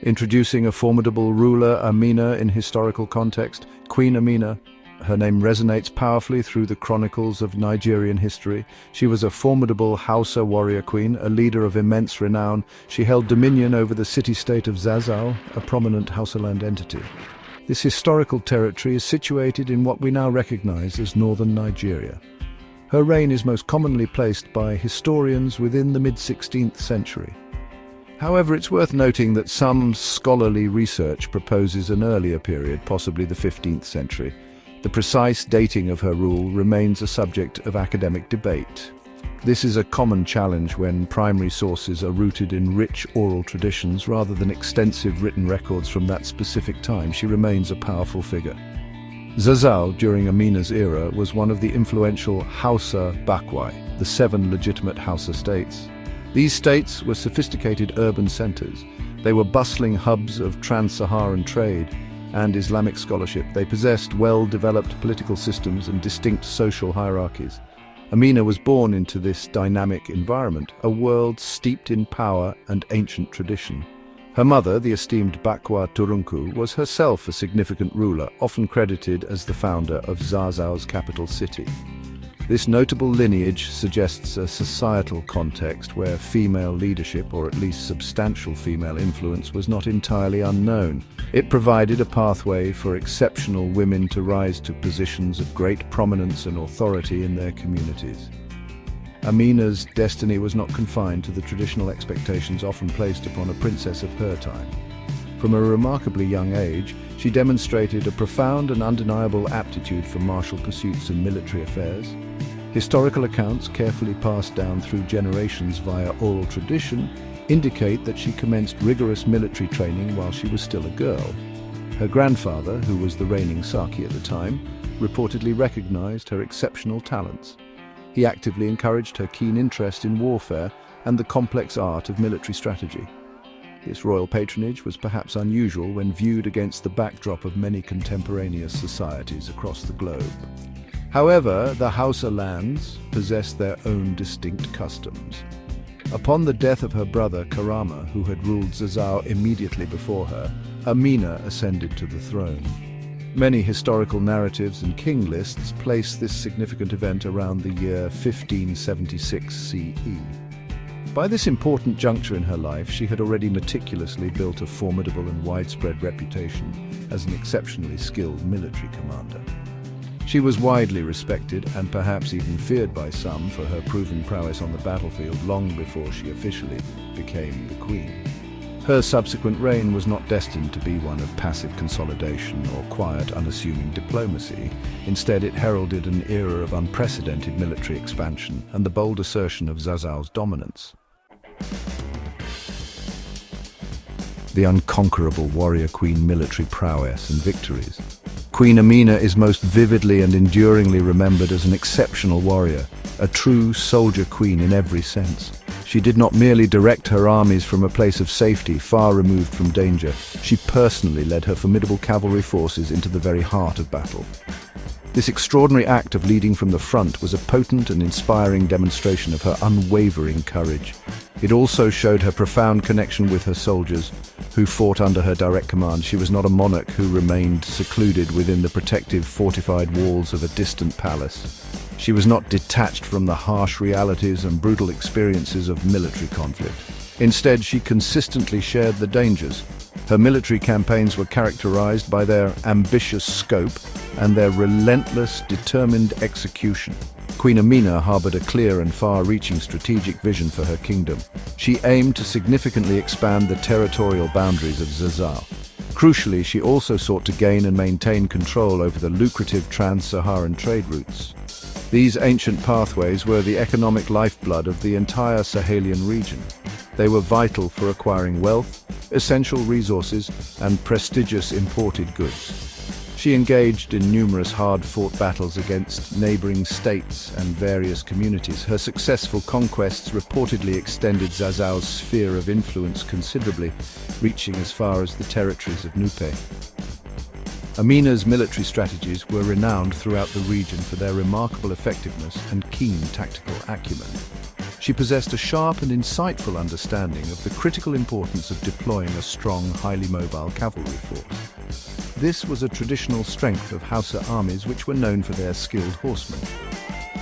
Introducing a formidable ruler, Amina, in historical context, Queen Amina. Her name resonates powerfully through the chronicles of Nigerian history. She was a formidable Hausa warrior queen, a leader of immense renown. She held dominion over the city-state of Zazzau, a prominent Hausaland entity. This historical territory is situated in what we now recognize as northern Nigeria. Her reign is most commonly placed by historians within the mid-16th century. However, it's worth noting that some scholarly research proposes an earlier period, possibly the 15th century. The precise dating of her rule remains a subject of academic debate. This is a common challenge when primary sources are rooted in rich oral traditions rather than extensive written records from that specific time. She remains a powerful figure. Zazzau, during Amina's era, was one of the influential Hausa Bakwai, the 7 legitimate Hausa states. These states were sophisticated urban centers. They were bustling hubs of trans-Saharan trade and Islamic scholarship. They possessed well-developed political systems and distinct social hierarchies. Amina was born into this dynamic environment, a world steeped in power and ancient tradition. Her mother, the esteemed Bakwa Turunku, was herself a significant ruler, often credited as the founder of Zazzau's capital city. This notable lineage suggests a societal context where female leadership, or at least substantial female influence, was not entirely unknown. It provided a pathway for exceptional women to rise to positions of great prominence and authority in their communities. Amina's destiny was not confined to the traditional expectations often placed upon a princess of her time. From a remarkably young age, she demonstrated a profound and undeniable aptitude for martial pursuits and military affairs. Historical accounts, carefully passed down through generations via oral tradition, indicate that she commenced rigorous military training while she was still a girl. Her grandfather, who was the reigning Saki at the time, reportedly recognized her exceptional talents. He actively encouraged her keen interest in warfare and the complex art of military strategy. This royal patronage was perhaps unusual when viewed against the backdrop of many contemporaneous societies across the globe. However, the Hausa lands possessed their own distinct customs. Upon the death of her brother Karama, who had ruled Zazzau immediately before her, Amina ascended to the throne. Many historical narratives and king lists place this significant event around the year 1576 CE. By this important juncture in her life, she had already meticulously built a formidable and widespread reputation as an exceptionally skilled military commander. She was widely respected and perhaps even feared by some for her proven prowess on the battlefield long before she officially became the queen. Her subsequent reign was not destined to be one of passive consolidation or quiet, unassuming diplomacy. Instead, it heralded an era of unprecedented military expansion and the bold assertion of Zazzau's dominance. The unconquerable warrior queen military prowess and victories. Queen Amina is most vividly and enduringly remembered as an exceptional warrior, a true soldier queen in every sense. She did not merely direct her armies from a place of safety far removed from danger. She personally led her formidable cavalry forces into the very heart of battle. This extraordinary act of leading from the front was a potent and inspiring demonstration of her unwavering courage. It also showed her profound connection with her soldiers, who fought under her direct command. She was not a monarch who remained secluded within the protective, fortified walls of a distant palace. She was not detached from the harsh realities and brutal experiences of military conflict. Instead, she consistently shared the dangers. Her military campaigns were characterized by their ambitious scope and their relentless, determined execution. Queen Amina harbored a clear and far-reaching strategic vision for her kingdom. She aimed to significantly expand the territorial boundaries of Zazzau. Crucially, she also sought to gain and maintain control over the lucrative trans-Saharan trade routes. These ancient pathways were the economic lifeblood of the entire Sahelian region. They were vital for acquiring wealth, essential resources, and prestigious imported goods. She engaged in numerous hard-fought battles against neighboring states and various communities. Her successful conquests reportedly extended Zazzau's sphere of influence considerably, reaching as far as the territories of Nubia. Amina's military strategies were renowned throughout the region for their remarkable effectiveness and keen tactical acumen. She She possessed a sharp and insightful understanding of the critical importance of deploying a strong, highly mobile cavalry force. This was a traditional strength of Hausa armies which were known for their skilled horsemen.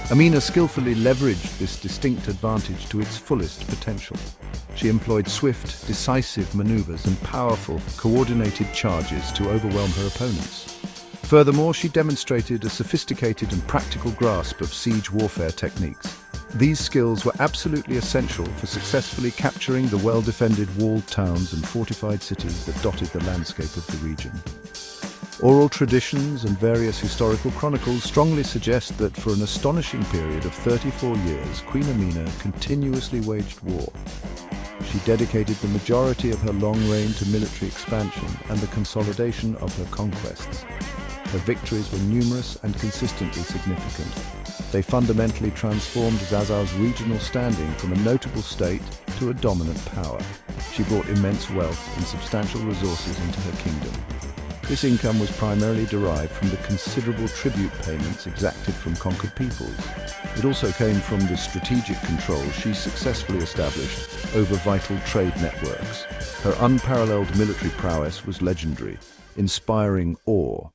Amina skillfully leveraged this distinct advantage to its fullest potential. She employed swift, decisive maneuvers and powerful, coordinated charges to overwhelm her opponents. Furthermore, she demonstrated a sophisticated and practical grasp of siege warfare techniques. These skills were absolutely essential for successfully capturing the well-defended walled towns and fortified cities that dotted the landscape of the region. Oral traditions and various historical chronicles strongly suggest that for an astonishing period of 34 years, Queen Amina continuously waged war. She dedicated the majority of her long reign to military expansion and the consolidation of her conquests. Her victories were numerous and consistently significant. They fundamentally transformed Zazzau's regional standing from a notable state to a dominant power. She brought immense wealth and substantial resources into her kingdom. This income was primarily derived from the considerable tribute payments exacted from conquered peoples. It also came from the strategic control she successfully established over vital trade networks. Her unparalleled military prowess was legendary, inspiring awe.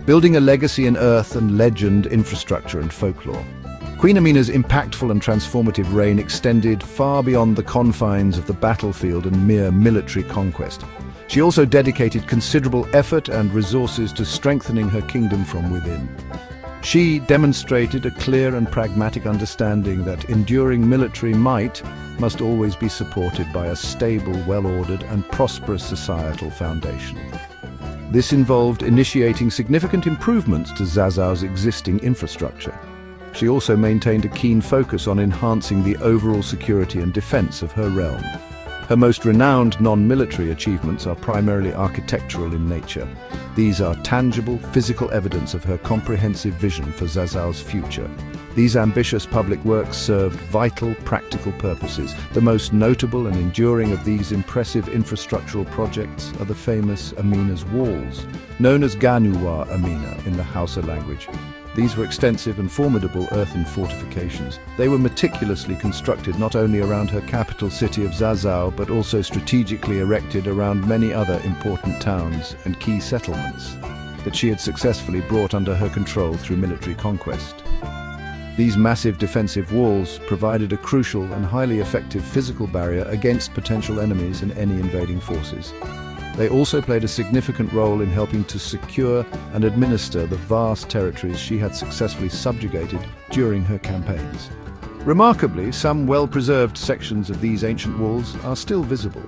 Building a legacy in earth and legend, infrastructure and folklore. Queen Amina's impactful and transformative reign extended far beyond the confines of the battlefield and mere military conquest. She also dedicated considerable effort and resources to strengthening her kingdom from within. She demonstrated a clear and pragmatic understanding that enduring military might must always be supported by a stable, well-ordered and prosperous societal foundation. This involved initiating significant improvements to Zazzau's existing infrastructure. She also maintained a keen focus on enhancing the overall security and defense of her realm. Her most renowned non-military achievements are primarily architectural in nature. These are tangible, physical evidence of her comprehensive vision for Zazzau's future. These ambitious public works served vital, practical purposes. The most notable and enduring of these impressive infrastructural projects are the famous Amina's Walls, known as Ganuwa Amina in the Hausa language. These were extensive and formidable earthen fortifications. They were meticulously constructed not only around her capital city of Zazzau, but also strategically erected around many other important towns and key settlements that she had successfully brought under her control through military conquest. These massive defensive walls provided a crucial and highly effective physical barrier against potential enemies and any invading forces. They also played a significant role in helping to secure and administer the vast territories she had successfully subjugated during her campaigns. Remarkably, some well-preserved sections of these ancient walls are still visible.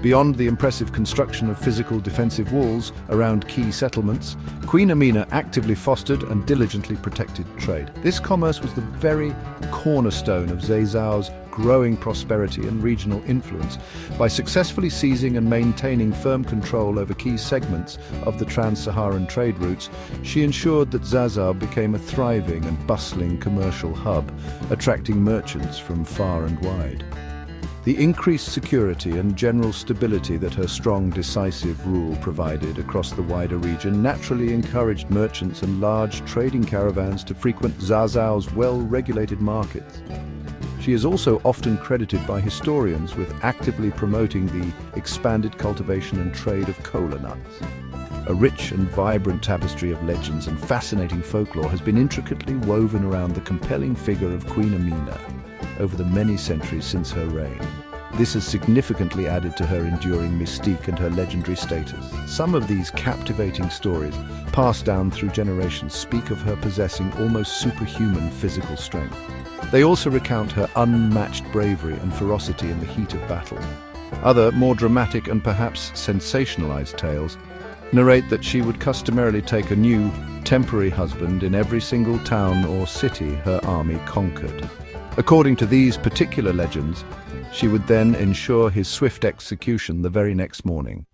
Beyond the impressive construction of physical defensive walls around key settlements, Queen Amina actively fostered and diligently protected trade. This commerce was the very cornerstone of Zazzau's growing prosperity and regional influence. By successfully seizing and maintaining firm control over key segments of the trans-Saharan trade routes, she ensured that Zazzau became a thriving and bustling commercial hub, attracting merchants from far and wide. The increased security and general stability that her strong, decisive rule provided across the wider region naturally encouraged merchants and large trading caravans to frequent Zazzau's well-regulated markets. She is also often credited by historians with actively promoting the expanded cultivation and trade of kola nuts. A rich and vibrant tapestry of legends and fascinating folklore has been intricately woven around the compelling figure of Queen Amina over the many centuries since her reign. This has significantly added to her enduring mystique and her legendary status. Some of these captivating stories, passed down through generations, speak of her possessing almost superhuman physical strength. They also recount her unmatched bravery and ferocity in the heat of battle. Other, more dramatic and perhaps sensationalized tales narrate that she would customarily take a new, temporary husband in every single town or city her army conquered. According to these particular legends, she would then ensure his swift execution the very next morning.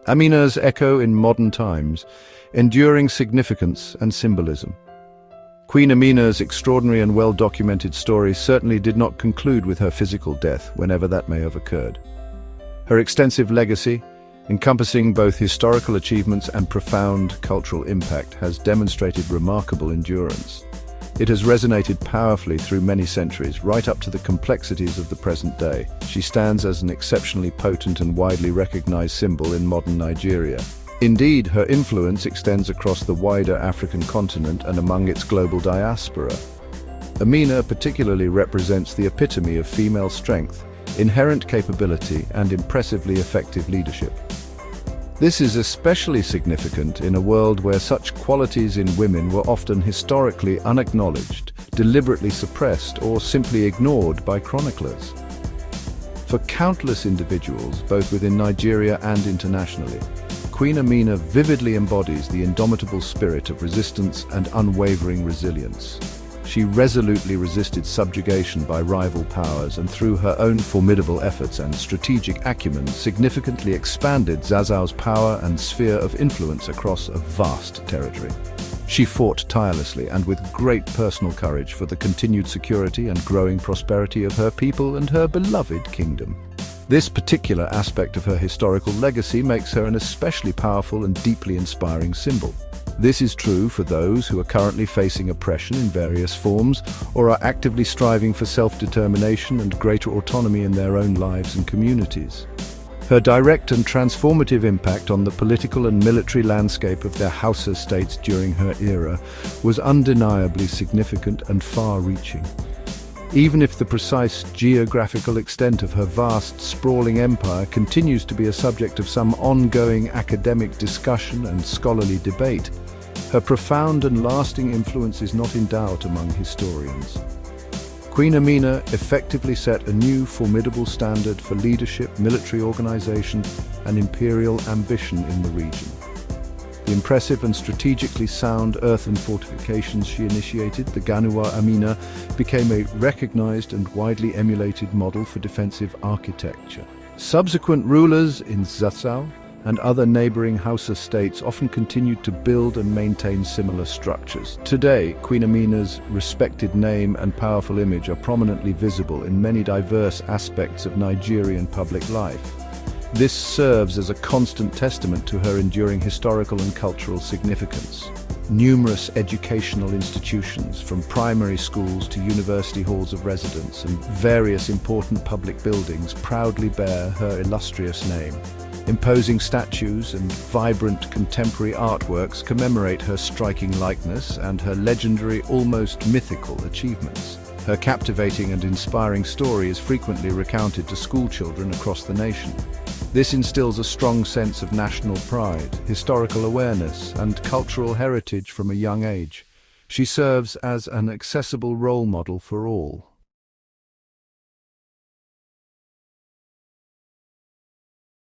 Amina's echo in modern times, enduring significance and symbolism. Queen Amina's extraordinary and well-documented story certainly did not conclude with her physical death, whenever that may have occurred. Her extensive legacy, encompassing both historical achievements and profound cultural impact, has demonstrated remarkable endurance. It has resonated powerfully through many centuries, right up to the complexities of the present day. She stands as an exceptionally potent and widely recognized symbol in modern Nigeria. Indeed, her influence extends across the wider African continent and among its global diaspora. Amina particularly represents the epitome of female strength, inherent capability, and impressively effective leadership. This is especially significant in a world where such qualities in women were often historically unacknowledged, deliberately suppressed, or simply ignored by chroniclers. For countless individuals, both within Nigeria and internationally, Queen Amina vividly embodies the indomitable spirit of resistance and unwavering resilience. She resolutely resisted subjugation by rival powers and through her own formidable efforts and strategic acumen significantly expanded Zazzau's power and sphere of influence across a vast territory. She fought tirelessly and with great personal courage for the continued security and growing prosperity of her people and her beloved kingdom. This particular aspect of her historical legacy makes her an especially powerful and deeply inspiring symbol. This is true for those who are currently facing oppression in various forms or are actively striving for self-determination and greater autonomy in their own lives and communities. Her direct and transformative impact on the political and military landscape of their Hausa states during her era was undeniably significant and far-reaching. Even if the precise geographical extent of her vast, sprawling empire continues to be a subject of some ongoing academic discussion and scholarly debate, her profound and lasting influence is not in doubt among historians. Queen Amina effectively set a new formidable standard for leadership, military organization, and imperial ambition in the region. The impressive and strategically sound earthen fortifications she initiated, the Ganuwa Amina, became a recognized and widely emulated model for defensive architecture. Subsequent rulers in Zazzau and other neighboring Hausa states often continued to build and maintain similar structures. Today, Queen Amina's respected name and powerful image are prominently visible in many diverse aspects of Nigerian public life. This serves as a constant testament to her enduring historical and cultural significance. Numerous educational institutions, from primary schools to university halls of residence and various important public buildings, proudly bear her illustrious name. Imposing statues and vibrant contemporary artworks commemorate her striking likeness and her legendary, almost mythical achievements. Her captivating and inspiring story is frequently recounted to schoolchildren across the nation. This instills a strong sense of national pride, historical awareness, and cultural heritage from a young age. She serves as an accessible role model for all.